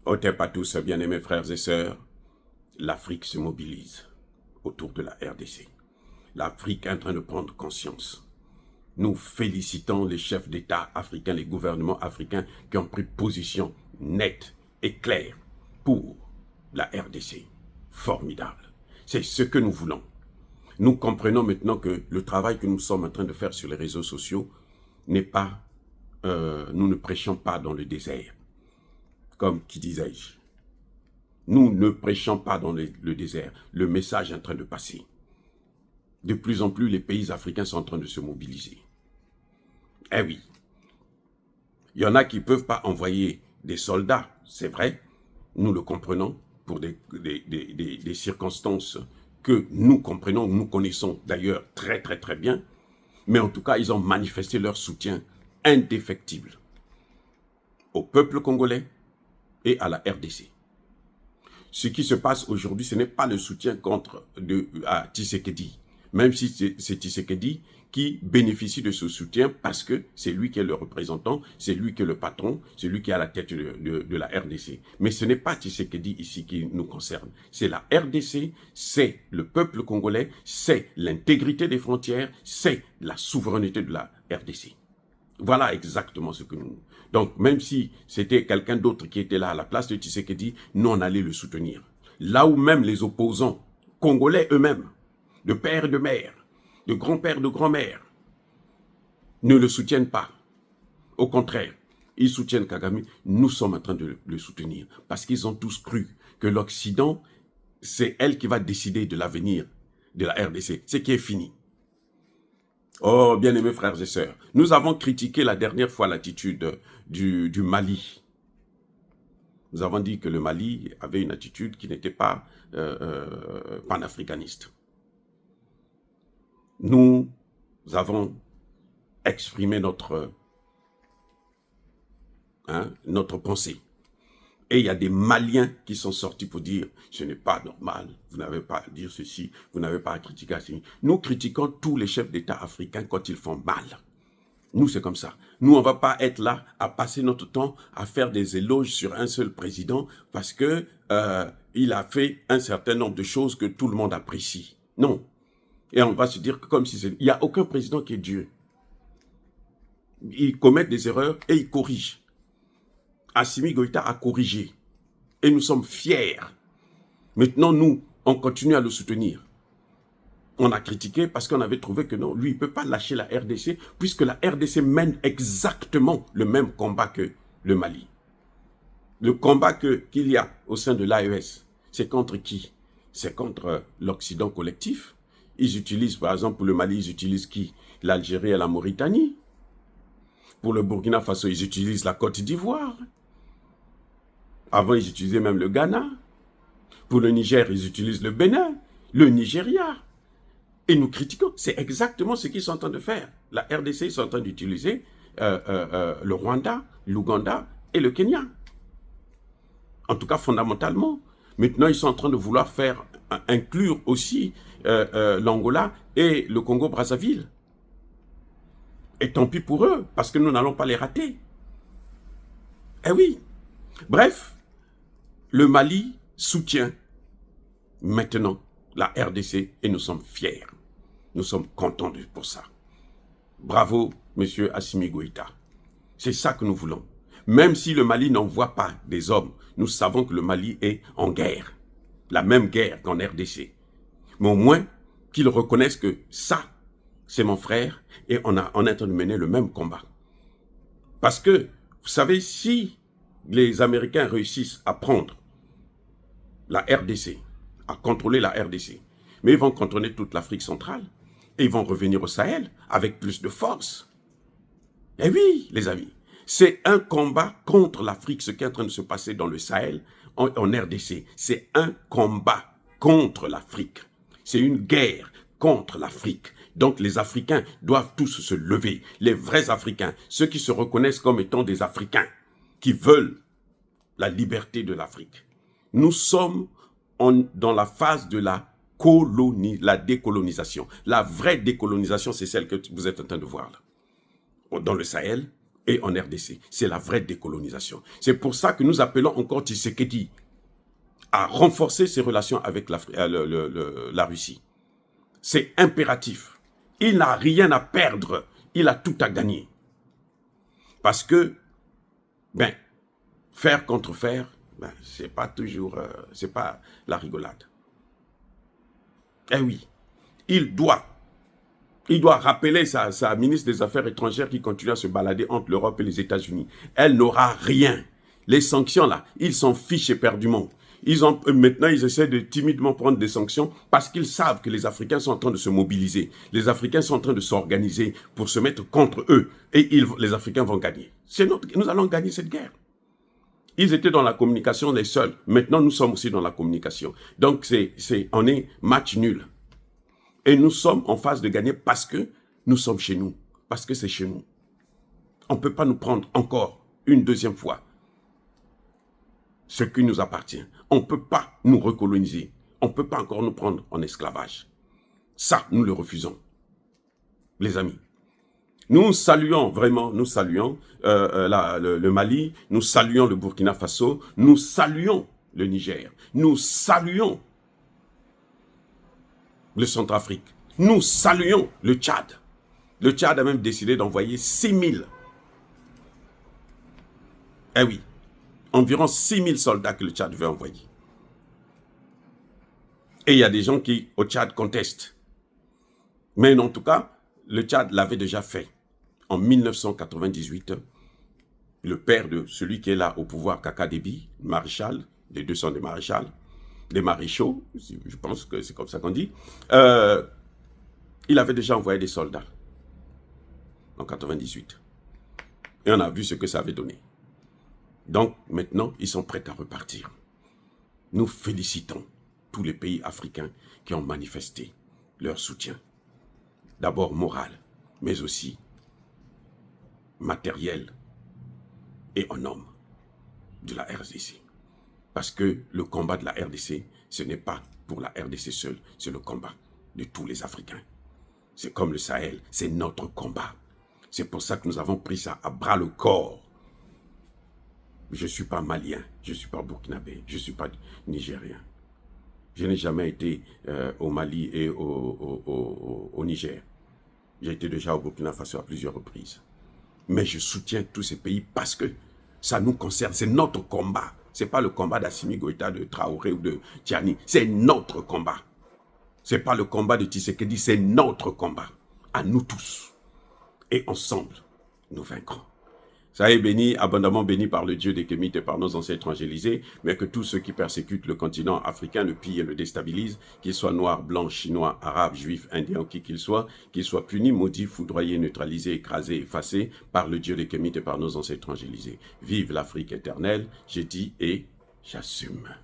Otep à tous, bien-aimés frères et sœurs, l'Afrique se mobilise autour de la RDC. L'Afrique est en train de prendre conscience. Nous félicitons les chefs d'État africains, les gouvernements africains qui ont pris position nette et claire pour la RDC. Formidable. C'est ce que nous voulons. Nous comprenons maintenant que le travail que nous sommes en train de faire sur les réseaux sociaux n'est pas... nous ne prêchons pas dans le désert. Comme qui disais-je. Nous ne prêchons pas dans le désert. Le message est en train de passer. De plus en plus, les pays africains sont en train de se mobiliser. Eh oui. Il y en a qui ne peuvent pas envoyer des soldats, c'est vrai. Nous le comprenons pour des circonstances que nous comprenons, nous connaissons d'ailleurs très très très bien. Mais en tout cas, ils ont manifesté leur soutien indéfectible au peuple congolais et à la RDC. Ce qui se passe aujourd'hui, ce n'est pas le soutien à Tshisekedi, même si c'est Tshisekedi qui bénéficie de ce soutien parce que c'est lui qui est le représentant, c'est lui qui est le patron, c'est lui qui est à la tête de la RDC. Mais ce n'est pas Tshisekedi ici qui nous concerne. C'est la RDC, c'est le peuple congolais, c'est l'intégrité des frontières, c'est la souveraineté de la RDC. Voilà exactement ce que nous... Donc, même si c'était quelqu'un d'autre qui était là à la place de Tshisekedi, nous, on allait le soutenir. Là où même les opposants congolais eux-mêmes, de père et de mère, de grand-père, de grand-mère, ne le soutiennent pas. Au contraire, ils soutiennent Kagame. Nous sommes en train de le soutenir parce qu'ils ont tous cru que l'Occident, c'est elle qui va décider de l'avenir de la RDC, ce qui est fini. Oh, bien-aimés frères et sœurs, nous avons critiqué la dernière fois l'attitude du Mali. Nous avons dit que le Mali avait une attitude qui n'était pas panafricaniste. Nous avons exprimé notre pensée. Et il y a des Maliens qui sont sortis pour dire « ce n'est pas normal, vous n'avez pas à dire ceci, vous n'avez pas à critiquer ceci ». Nous critiquons tous les chefs d'État africains quand ils font mal. Nous, c'est comme ça. Nous, on ne va pas être là à passer notre temps à faire des éloges sur un seul président parce que il a fait un certain nombre de choses que tout le monde apprécie. Non. Et on va se dire que comme si c'est... Il n'y a aucun président qui est Dieu. Il commet des erreurs et il corrige. Assimi Goïta a corrigé. Et nous sommes fiers. Maintenant, nous, on continue à le soutenir. On a critiqué parce qu'on avait trouvé que non, lui, il ne peut pas lâcher la RDC, puisque la RDC mène exactement le même combat que le Mali. Le combat qu'il y a au sein de l'AES, c'est contre qui? C'est contre l'Occident collectif. Ils utilisent, par exemple, pour le Mali, ils utilisent qui? L'Algérie et la Mauritanie. Pour le Burkina Faso, ils utilisent la Côte d'Ivoire. Avant, ils utilisaient même le Ghana. Pour le Niger, ils utilisent le Bénin, le Nigeria. Et nous critiquons. C'est exactement ce qu'ils sont en train de faire. La RDC, ils sont en train d'utiliser le Rwanda, l'Ouganda et le Kenya. En tout cas, fondamentalement. Maintenant, ils sont en train de vouloir faire inclure aussi l'Angola et le Congo-Brazzaville. Et tant pis pour eux, parce que nous n'allons pas les rater. Eh oui. Bref, le Mali soutient maintenant la RDC et nous sommes fiers. Nous sommes contents pour ça. Bravo, monsieur Assimi Goïta. C'est ça que nous voulons. Même si le Mali n'envoie pas des hommes, nous savons que le Mali est en guerre. La même guerre qu'en RDC. Mais au moins, qu'ils reconnaissent que ça, c'est mon frère et on est en train de mener le même combat. Parce que, vous savez, si les Américains réussissent à prendre la RDC, à contrôler la RDC, mais ils vont contrôler toute l'Afrique centrale et ils vont revenir au Sahel avec plus de force. Eh oui, les amis, c'est un combat contre l'Afrique, ce qui est en train de se passer dans le Sahel, en RDC. C'est un combat contre l'Afrique. C'est une guerre contre l'Afrique. Donc les Africains doivent tous se lever. Les vrais Africains, ceux qui se reconnaissent comme étant des Africains, qui veulent la liberté de l'Afrique. Nous sommes dans la phase de la décolonisation. La vraie décolonisation, c'est celle que vous êtes en train de voir là. Dans le Sahel, et en RDC. C'est la vraie décolonisation. C'est pour ça que nous appelons encore Tshisekedi à renforcer ses relations avec la Russie. C'est impératif. Il n'a rien à perdre, il a tout à gagner. Parce que, faire contre faire, c'est pas toujours, c'est pas la rigolade. Eh oui, il doit rappeler sa ministre des Affaires étrangères qui continue à se balader entre l'Europe et les États-Unis. Elle n'aura rien. Les sanctions, là, ils s'en fichent éperdument. Maintenant, ils essaient de timidement prendre des sanctions parce qu'ils savent que les Africains sont en train de se mobiliser. Les Africains sont en train de s'organiser pour se mettre contre eux. Et les Africains vont gagner. Nous allons gagner cette guerre. Ils étaient dans la communication les seuls. Maintenant, nous sommes aussi dans la communication. Donc, on est match nul. Et nous sommes en phase de gagner parce que nous sommes chez nous. Parce que c'est chez nous. On ne peut pas nous prendre encore une deuxième fois ce qui nous appartient. On ne peut pas nous recoloniser. On ne peut pas encore nous prendre en esclavage. Ça, nous le refusons. Les amis. Nous saluons vraiment, nous saluons le Mali, nous saluons le Burkina Faso, nous saluons le Niger, nous saluons le Centrafrique, nous saluons le Tchad. Le Tchad a même décidé d'envoyer 6000. Eh oui, environ 6000 soldats que le Tchad veut envoyer. Et il y a des gens qui, au Tchad, contestent. Mais en tout cas, le Tchad l'avait déjà fait. En 1998, le père de celui qui est là au pouvoir, Kaka Déby, maréchal, les deux sont des maréchals, des maréchaux, je pense que c'est comme ça qu'on dit, il avait déjà envoyé des soldats en 98. Et on a vu ce que ça avait donné. Donc maintenant, ils sont prêts à repartir. Nous félicitons tous les pays africains qui ont manifesté leur soutien. D'abord moral, mais aussi matériel et en homme de la RDC. Parce que le combat de la RDC, ce n'est pas pour la RDC seule, c'est le combat de tous les Africains. C'est comme le Sahel, c'est notre combat. C'est pour ça que nous avons pris ça à bras le corps. Je ne suis pas malien, je ne suis pas burkinabé, je ne suis pas nigérien. Je n'ai jamais été au Mali et au Niger. J'ai été déjà au Burkina Faso à plusieurs reprises. Mais je soutiens tous ces pays parce que ça nous concerne, c'est notre combat. Ce n'est pas le combat d'Assimi Goïta, de Traoré ou de Tiani, c'est notre combat. Ce n'est pas le combat de Tshisekedi, c'est notre combat. À nous tous. Et ensemble, nous vaincrons. Soyez bénis, abondamment bénis par le Dieu des Kémites et par nos ancêtres angélisés, mais que tous ceux qui persécutent le continent africain le pillent et le déstabilisent, qu'ils soient noirs, blancs, chinois, arabes, juifs, indiens, qui qu'ils soient punis, maudits, foudroyés, neutralisés, écrasés, effacés par le Dieu des Kémites et par nos ancêtres angélisés. Vive l'Afrique éternelle, j'ai dit et j'assume.